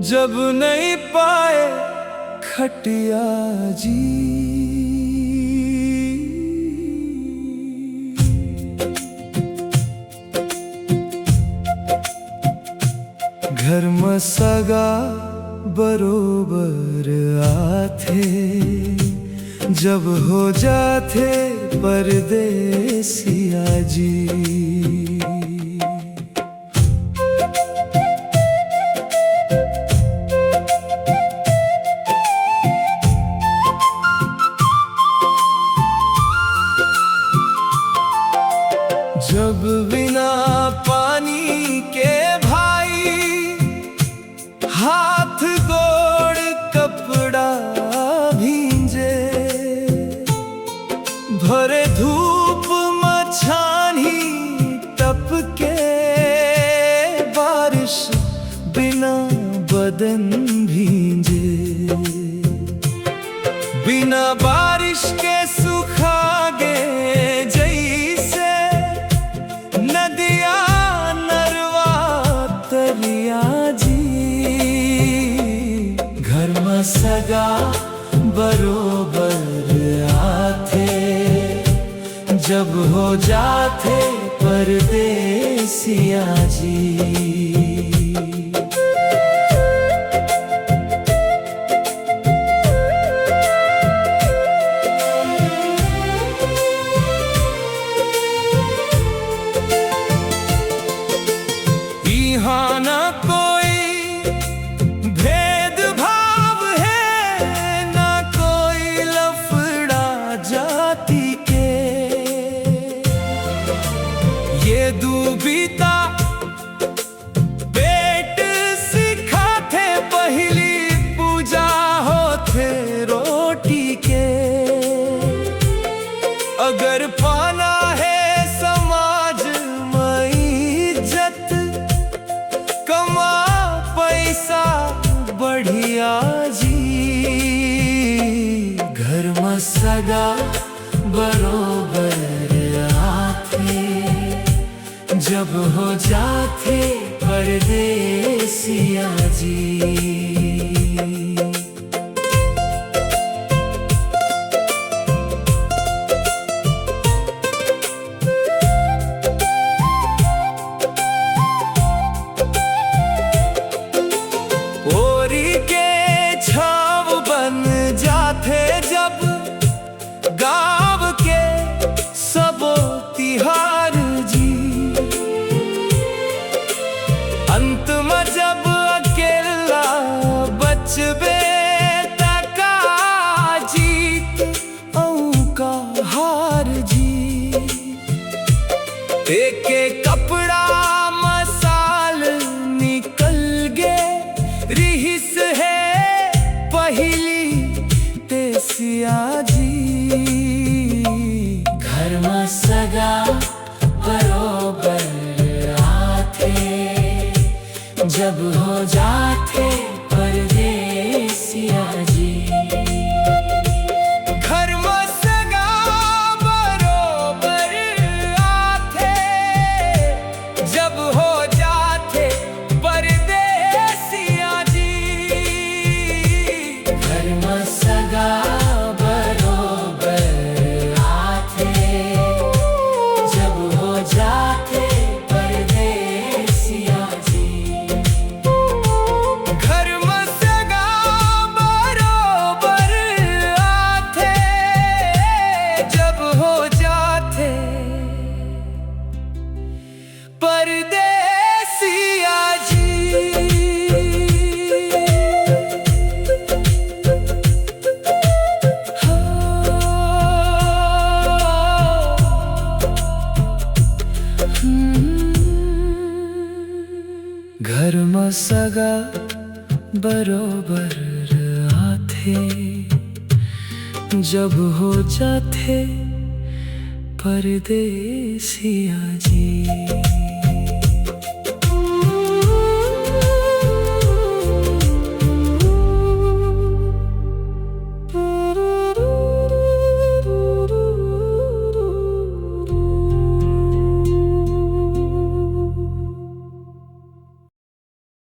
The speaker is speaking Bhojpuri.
जब नहीं पाए खटिया जी। घर में सगा बरोबर आथे, जब हो जाते परदेसिया जी। जब बिना पानी के भाई हाथ गोड़ कपड़ा भींजे, भरे धूप मछानी टपके, बारिश बिना बदन भींजे। बिना बारिश के सूखा गे जैसे नदिया नरवा तरिया जी। घर में सगा बरोबर आथे, जब हो जाते परदेसिया जी। यहाँ न कोई भेदभाव है, न कोई लफड़ा जाति के। ये दूबीता पेट सिखाते, पहली पूजा होते रोटी के। अगर पाना है समाज में इज्जत, कमा पैसा बढ़िया जी। घर में सगा बरोबर आथे, जब हो जाते परदेसिया जी। ओरी के छाव बन जाते जब गाँव के सबो तिहार जी। अंत में जब अकेला बचबे तका जीत औका हार जी। एक एक कपड़ा मसाल निकल गे, रिहिस है पहली तेसिया जी। घर में सगा बरोबर आथे, जब हो जाते परदेसिया जी। घर में सगा बरोबर आथे, जब हो जाते परदेसिया जी। घर में सगा बरोबर आथे, जब हो जाते परदेसिया जी। घर में सगा बरोबर आथे, जब हो जाते परदेसिया जी। घर में सगा बरोबर आथे, जब हो जाते परदेसिया जी।